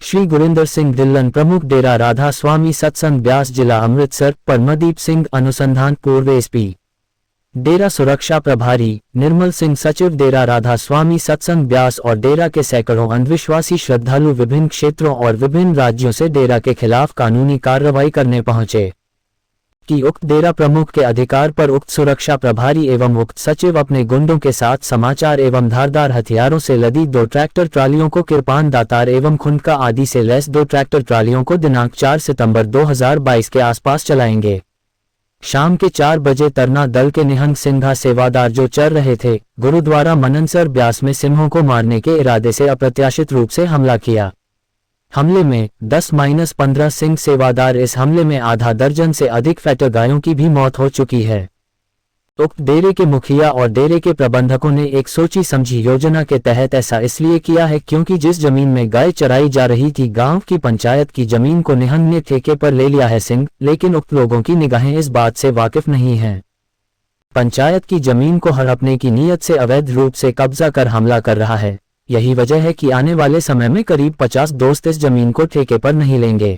श्री गुरिंदर सिंह ढिल्लन प्रमुख डेरा राधा स्वामी सत्संग ब्यास जिला अमृतसर, परमदीप सिंह अनुसंधान पूर्व एसपी डेरा सुरक्षा प्रभारी निर्मल सिंह सचिव डेरा राधा स्वामी सत्संग ब्यास और डेरा के सैकड़ों अंधविश्वासी श्रद्धालु विभिन्न क्षेत्रों और विभिन्न राज्यों से डेरा के खिलाफ कानूनी कार्रवाई करने पहुंचे कि उक्त डेरा प्रमुख के अधिकार पर उक्त सुरक्षा प्रभारी एवं उक्त सचिव अपने गुंडों के साथ समाचार एवं धारदार हथियारों से लदी 2 ट्रैक्टर ट्रालियों को किरपान दातार एवं खुंडका आदि से लैस 2 ट्रैक्टर ट्रालियों को दिनांक 4 सितंबर 2022 के आसपास चलाएंगे। शाम के 4 बजे तरना दल के निहंग सिंघा सेवादार जो चल रहे थे गुरुद्वारा मननसर ब्यास में सिंहों को मारने के इरादे से अप्रत्याशित रूप से हमला किया। हमले में 10-15 सिंह सेवादार, इस हमले में आधा दर्जन से अधिक फैटर गायों की भी मौत हो चुकी है। उक्त डेरे के मुखिया और डेरे के प्रबंधकों ने एक सोची समझी योजना के तहत ऐसा इसलिए किया है क्योंकि जिस जमीन में गाय चराई जा रही थी गांव की पंचायत की जमीन को निहंग ने ठेके पर ले लिया है सिंह, लेकिन उक्त लोगों की निगाहें इस बात से वाकिफ नहीं हैं। पंचायत की जमीन को हड़पने की नीयत से अवैध रूप से कब्जा कर हमला कर रहा है। यही वजह है कि आने वाले समय में करीब 50 दोस्त इस जमीन को ठेके पर नहीं लेंगे।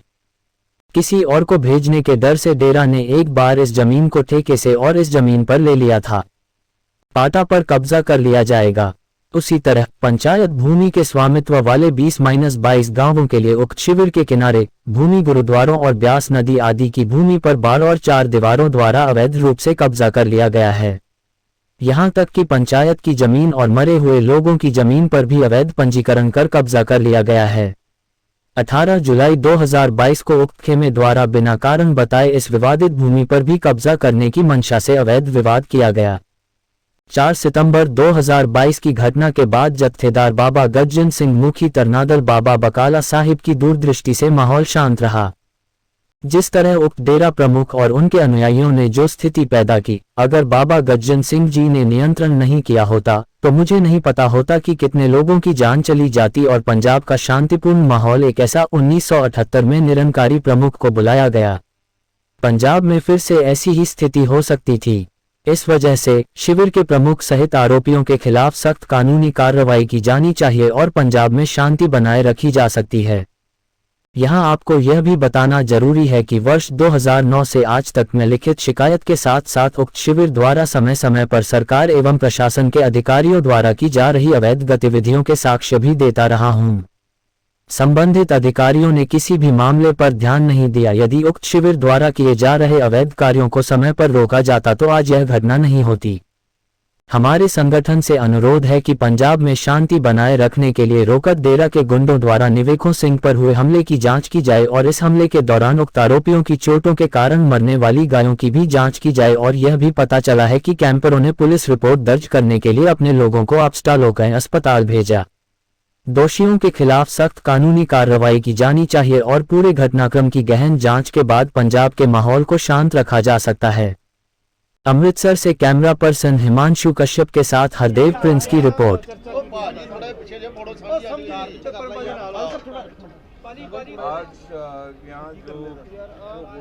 किसी और को भेजने के डर से डेरा ने एक बार इस जमीन को ठेके से और इस जमीन पर ले लिया था। पाटा पर कब्जा कर लिया जाएगा। उसी तरह पंचायत भूमि के स्वामित्व वाले 20-22 गांवों के लिए उक्त शिविर के किनारे भूमि गुरुद्वारों और ब्यास नदी आदि की भूमि पर 12 और 4 दीवारों द्वारा अवैध रूप से कब्जा कर लिया गया है। यहां तक कि पंचायत की जमीन और मरे हुए लोगों की जमीन पर भी अवैध पंजीकरण कर कब्जा कर लिया गया है। 18 जुलाई 2022 को उक्त खेमे द्वारा बिना कारण बताए इस विवादित भूमि पर भी कब्जा करने की मंशा से अवैध विवाद किया गया। 4 सितंबर 2022 की घटना के बाद जत्थेदार बाबा गज्जन सिंह मुखी तरनादल बाबा बकाला साहिब की दूरदृष्टि से माहौल शांत रहा। जिस तरह उक्त डेरा प्रमुख और उनके अनुयायियों ने जो स्थिति पैदा की, अगर बाबा गज्जन सिंह जी ने नियंत्रण नहीं किया होता तो मुझे नहीं पता होता कि कितने लोगों की जान चली जाती और पंजाब का शांतिपूर्ण माहौल एक ऐसा 1978 में निरंकारी प्रमुख को बुलाया गया। पंजाब में फिर से ऐसी ही स्थिति हो सकती थी। इस वजह से शिविर के प्रमुख सहित आरोपियों के खिलाफ सख्त कानूनी कार्रवाई की जानी चाहिए और पंजाब में शांति बनाए रखी जा सकती है। यहाँ आपको यह भी बताना जरूरी है कि वर्ष 2009 से आज तक मैं लिखित शिकायत के साथ साथ उक्त शिविर द्वारा समय समय पर सरकार एवं प्रशासन के अधिकारियों द्वारा की जा रही अवैध गतिविधियों के साक्ष्य भी देता रहा हूँ। संबंधित अधिकारियों ने किसी भी मामले पर ध्यान नहीं दिया। यदि उक्त शिविर द्वारा किए जा रहे अवैध कार्यों को समय पर रोका जाता तो आज यह घटना नहीं होती। हमारे संगठन से अनुरोध है कि पंजाब में शांति बनाए रखने के लिए रोकत डेरा के गुंडों द्वारा निवेखों सिंह पर हुए हमले की जांच की जाए और इस हमले के दौरान उक्त आरोपियों की चोटों के कारण मरने वाली गायों की भी जांच की जाए। और यह भी पता चला है कि कैंपरों ने पुलिस रिपोर्ट दर्ज करने के लिए अपने लोगों को अपस्टालोकाएं अस्पताल भेजा। दोषियों के खिलाफ सख्त कानूनी कार्रवाई की जानी चाहिए और पूरे घटनाक्रम की गहन जांच के बाद पंजाब के माहौल को शांत रखा जा सकता है। अमृतसर से कैमरा पर्सन हिमांशु कश्यप के साथ हरदेव प्रिंस की रिपोर्ट। आज यहाँ जो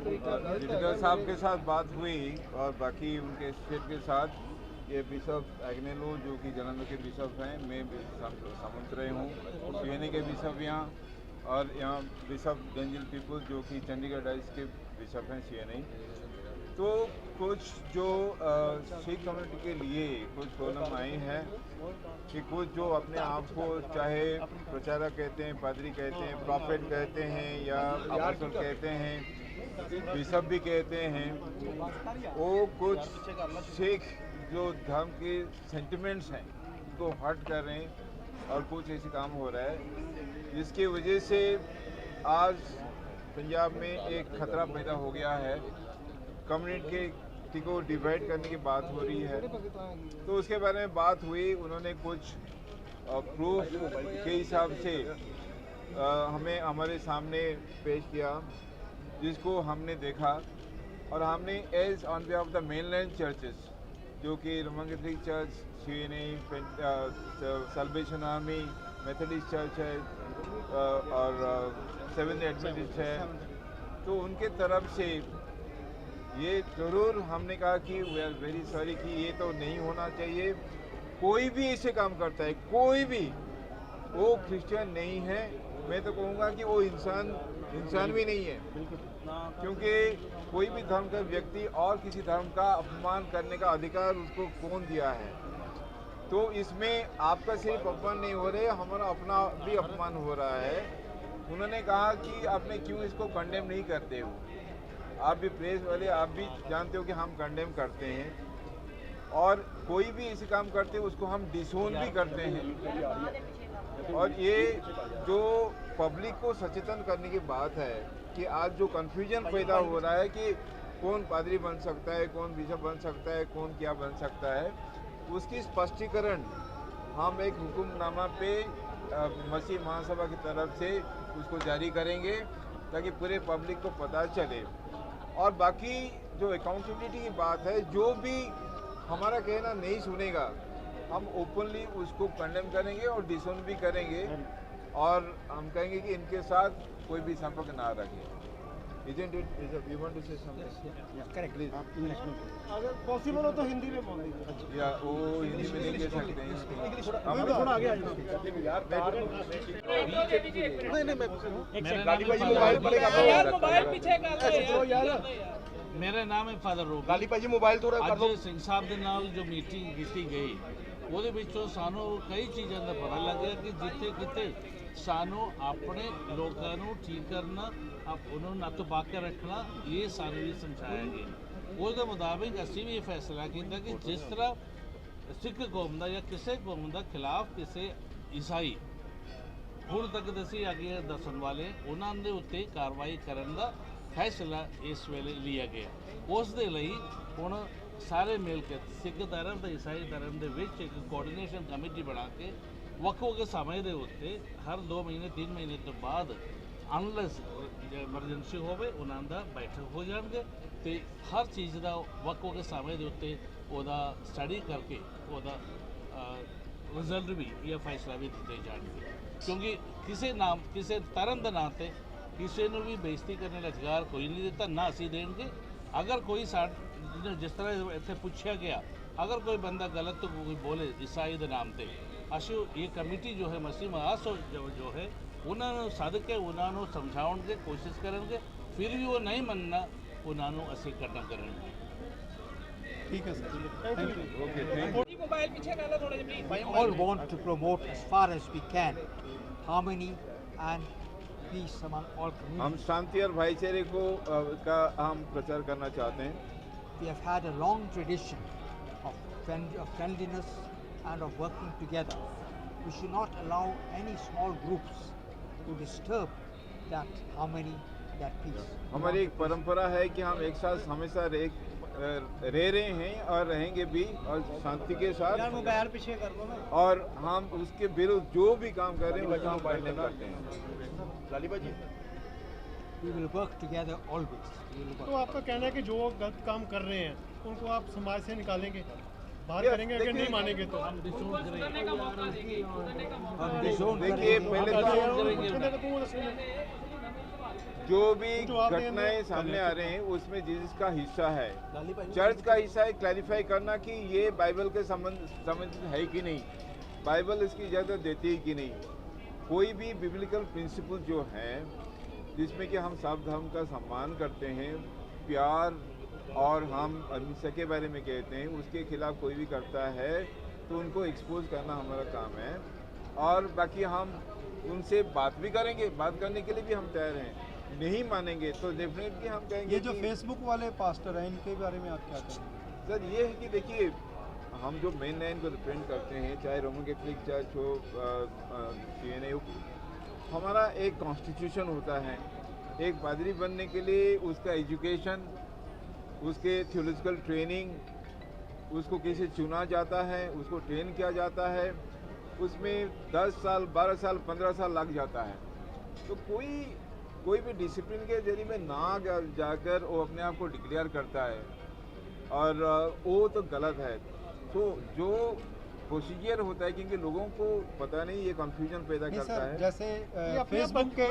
जितेंद्र साहब के साथ बात हुई और बाकी उनके स्टेट के साथ, ये बिशप एग्नेलो जो कि जलंधर के बिशप हैं, मैं सामंतराय हूँ, सीएनए के बिशप यहाँ, और यहाँ बिशप गंजिल पीपल जो कि चंडीगढ़ डाइस के बिशप हैं सीएनए। तो कुछ जो सिख कम्युनिटी के लिए कुछ प्रॉब्लम आई हैं कि कुछ जो अपने आप को चाहे प्रचारक कहते हैं, पादरी कहते हैं, प्रॉफेट कहते हैं या अपोस्टल कहते हैं, बिशप भी कहते हैं, वो कुछ सिख जो धर्म के सेंटिमेंट्स हैं उसको हर्ट कर रहे हैं और कुछ ऐसे काम हो रहा है जिसकी वजह से आज पंजाब में एक खतरा पैदा हो गया है। कम्युनिटी को डिवाइड करने की बात हो रही है, तो उसके बारे में बात हुई। उन्होंने कुछ प्रूफ के हिसाब से हमें हमारे सामने पेश किया, जिसको हमने देखा और हमने as on behalf of the mainland churches जो कि Roman Catholic church, CNA, Salvation Army, Methodist church है और सेवेंथ एडवेंटिस्ट है, तो उनके तरफ से ये ज़रूर हमने कहा कि वी आर वेरी सॉरी कि ये तो नहीं होना चाहिए। कोई भी ऐसे काम करता है, कोई भी, वो क्रिश्चियन नहीं है, मैं तो कहूँगा कि वो इंसान भी नहीं है, क्योंकि कोई भी धर्म का व्यक्ति और किसी धर्म का अपमान करने का अधिकार उसको कौन दिया है। तो इसमें आपका सिर्फ अपमान नहीं हो रहा है, हमारा अपना भी अपमान हो रहा है। उन्होंने कहा कि आपने क्यों इसको कंडेम नहीं करते हो। आप भी प्रेस वाले, आप भी जानते हो कि हम कंडेम करते हैं, और कोई भी ऐसे काम करते हैं उसको हम डिसोन भी करते हैं। और ये जो पब्लिक को सचेतन करने की बात है कि आज जो कन्फ्यूजन पैदा हो रहा है कि कौन पादरी बन सकता है, कौन बिशप बन सकता है, कौन क्या बन सकता है, उसकी स्पष्टीकरण हम एक हुक्मनामा पे मसीह महासभा की तरफ से उसको जारी करेंगे ताकि पूरे पब्लिक को पता चले। और बाकी जो अकाउंटेबिलिटी की बात है, जो भी हमारा कहना नहीं सुनेगा हम ओपनली उसको कंडेम करेंगे और डिसोन भी करेंगे, और हम कहेंगे कि इनके साथ कोई भी संपर्क ना रखे। Isn't it? You want to say something? Yeah, correct. Please. अगर पॉसिबल हो तो हिंदी में बोल दीजिए। या वो हिंदी में नहीं कह सकते हैं। हम थोड़ा आगे आ जाओ। मोबाइल पीछे कर यार। मेरा नाम है फादर रोबी। गाली भाजी मोबाइल थोड़ा कर दो। ਅੱਜ ਸਿੰਘ ਸਾਹਿਬ ਦੇ ਨਾਲ ਜੋ ਮੀਟਿੰਗ ਕੀਤੀ ਗਈ ਉਹਦੇ ਵਿੱਚੋਂ ਸਾਨੂੰ ਕਈ ਚੀਜ਼ਾਂ ਦਾ ਪਤਾ ਲੱਗਿਆ ਕਿ ਜਿੱਥੇ ਕਿਤੇ ਸਾਨੂੰ ਆਪਣੇ ਲੋਕਾਂ ਨੂੰ ਠੀਕ ਕਰਨਾ, ਉਹਨਾਂ ਨੂੰ ਨੱਥ ਪਾ ਕੇ ਰੱਖਣਾ, ਇਹ ਸਾਨੂੰ ਵੀ ਸਮਝਾਇਆ ਗਿਆ। ਉਹਦੇ ਮੁਤਾਬਿਕ ਅਸੀਂ ਵੀ ਇਹ ਫੈਸਲਾ ਕੀਤਾ ਕਿ ਜਿਸ ਤਰ੍ਹਾਂ ਸਿੱਖ ਕੌਮ ਦਾ ਜਾਂ ਕਿਸੇ ਕੌਮ ਦਾ ਖਿਲਾਫ ਕਿਸੇ ਈਸਾਈ ਹੁਣ ਤੱਕ ਅਸੀਂ ਅੱਗੇ ਦੱਸਣ ਵਾਲੇ ਉਹਨਾਂ ਦੇ ਉੱਤੇ ਕਾਰਵਾਈ ਕਰਨ ਦਾ ਫੈਸਲਾ ਇਸ ਵੇਲੇ ਲਿਆ ਗਿਆ। ਉਸ ਦੇ ਲਈ ਹੁਣ ਸਾਰੇ ਮਿਲ ਕੇ ਸਿੱਖ ਧਰਮ ਤੇ ਈਸਾਈ ਧਰਮ ਦੇ ਵਿੱਚ ਇੱਕ ਕੋਆਰਡੀਨੇਸ਼ਨ ਕਮੇਟੀ ਬਣਾ ਕੇ ਵੱਖ-ਵੱਖ ਸਮੇਂ ਦੇ ਉੱਤੇ ਹਰ 2 ਮਹੀਨੇ 3 ਮਹੀਨੇ ਤੋਂ ਬਾਅਦ ਅਨਲੈਸ ਐਮਰਜੈਂਸੀ ਹੋਵੇ ਉਹਨਾਂ ਦਾ ਬੈਠਕ ਹੋ ਜਾਣਗੇ ਤੇ ਹਰ ਚੀਜ਼ ਦਾ ਵੱਖ-ਵੱਖ ਸਮੇਂ ਦੇ ਉੱਤੇ ਉਹਦਾ ਸਟੱਡੀ ਕਰਕੇ ਉਹਦਾ ਰਿਜ਼ਲਟ ਵੀ ਇਹ ਫੈਸਲਾ ਵੀ ਦਿੱਤੇ ਜਾਣਗੇ। ਕਿਉਂਕਿ ਕਿਸੇ ਧਰਮ ਦੇ ਨਾਂ ਤੇ ਕਿਸੇ ਨੂੰ ਵੀ ਬੇਇੱਜ਼ਤੀ ਕਰਨ ਦਾ ਅਧਿਕਾਰ ਕੋਈ ਨਹੀਂ ਦਿੱਤਾ, ਨਾ ਅਸੀਂ ਦੇਣਗੇ। ਅਗਰ ਕੋਈ ਜਿਸ ਤਰ੍ਹਾਂ ਇੱਥੇ ਪੁੱਛਿਆ ਗਿਆ, ਅਗਰ ਕੋਈ ਬੰਦਾ ਗਲਤ ਕੋਈ ਬੋਲੇ ਈਸਾਈ ਦੇ ਨਾਮ ਤੇ, ਅਸੀਂ ਇਹ ਕਮੇਟੀ ਜੋ ਹੈ ਮਸੀਹ ਮਾਸ ਜੋ ਹੈ ਉਹਨਾਂ ਨੂੰ ਸੱਦ ਕੇ ਉਹਨਾਂ ਨੂੰ ਸਮਝਾਉਣ ਦੀ ਕੋਸ਼ਿਸ਼ ਕਰਨਗੇ। ਫਿਰ ਵੀ ਉਹ ਨਹੀਂ ਮੰਨਣਾ, ਉਹਨਾਂ ਨੂੰ ਅਸੀਂ ਕੱਟਣਾ ਕਰਾਂਗੇ। ठीक है sir, thank you. Okay, thank you. Mobile पीछे कर लो थोड़ा जमीन। We all want to promote as far as we can harmony and peace among all हम communities. शांति और भाईचारे को का हम प्रचार करना चाहते हैं। We have had a long tradition of friendliness and of working together. We should not allow any small groups to disturb that harmony, that peace. हमारी एक परंपरा है कि हम एक साथ हमेशा रह रहे हैं और रहेंगे भी, और शांति के साथ। मोबाइल पीछे कर दो ना। और हम उसके विरुद्ध जो भी काम कर रहे हैं उसका हम कंडेम करते हैं। गाली भाजी। We will work together always. We will तो work. आपका कहना है कि जो गलत काम कर रहे हैं उनको आप समाज से निकालेंगे, बाहर या, करेंगे, अगर देखिए- नहीं मानेंगे तो हम डिसोन करेंगे। हम disown देखिए, करेंगे। पहले करेंगे। जो भी जो आप घटनाएं सामने आ रहे हैं उसमें जीसस का हिस्सा है, चर्च का हिस्सा है। क्लैरिफाई करना कि ये बाइबल के संबंधित है कि नहीं, बाइबल इसकी इजाज़त देती है कि नहीं। कोई भी बिब्लिकल प्रिंसिपल जो है जिसमें कि हम सब धर्म का सम्मान करते हैं, प्यार और हम अहिंसा के बारे में कहते हैं, उसके खिलाफ कोई भी करता है तो उनको एक्सपोज करना हमारा काम है। और बाकी हम उनसे बात भी करेंगे, बात करने के लिए भी हम तैयार हैं। नहीं मानेंगे तो डेफिनेटली हम कहेंगे ये जो कि- फेसबुक वाले पास्टर हैं इनके बारे में आप क्या कहेंगे? सर ये है कि देखिए, हम जो मेन लाइन को रिप्रेजेंट करते हैं, चाहे रोमन कैथोलिक चर्च हो, CNA हो, हमारा एक कॉन्स्टिट्यूशन होता है। एक पादरी बनने के लिए उसका एजुकेशन, उसके थियोलॉजिकल ट्रेनिंग, उसको कैसे चुना जाता है, उसको ट्रेन किया जाता है, उसमें 10 साल 12 साल 15 साल लग जाता है। तो कोई भी डिसिप्लिन के जरिए में ना जाकर वो अपने आप को डिक्लेयर करता है, और वो तो गलत है। तो जो प्रोसीजर होता है, क्योंकि लोगों को पता नहीं, ये कंफ्यूजन पैदा नहीं करता सर, है। जैसे फेसबुक के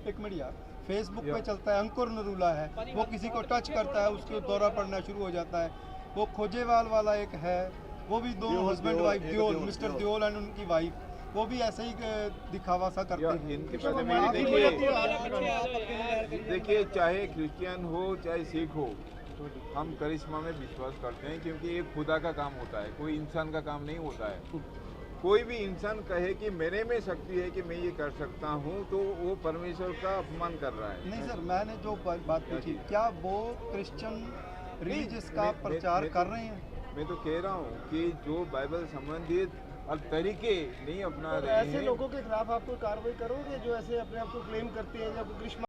एक मिनट यार, फेसबुक पे चलता है अंकुर नरूला है, वो किसी को टच करता है उसके दौरा पड़ना शुरू हो जाता है। वो खोजेवाल वाला एक है, वो भी दोनों husband wife, Deol, mister Deol and उनकी वाइफ, वो भी ऐसे ही दिखावा सा करते या हैं। इनके पहले मेरी देखिए चाहे क्रिश्चियन हो चाहे सिख हो, हम करिश्मा में विश्वास करते हैं क्योंकि ये खुदा का काम होता है, कोई इंसान का काम नहीं होता है। कोई भी इंसान कहे कि मेरे में शक्ति है कि मैं ये कर सकता हूँ, तो वो परमेश्वर का अपमान कर रहा है। नहीं सर, मैंने जो बात पूछी, क्या वो क्रिश्चियन रिलीजियस का मैं- प्रचार मैं- कर रहे हैं? मैं तो कह रहा हूँ कि जो बाइबल संबंधित और तरीके नहीं अपना रहे ऐसे हैं, लोगों के खिलाफ आप कोई कार्रवाई करोगे जो ऐसे अपने आप को क्लेम करते हैं जब ग्रीष्म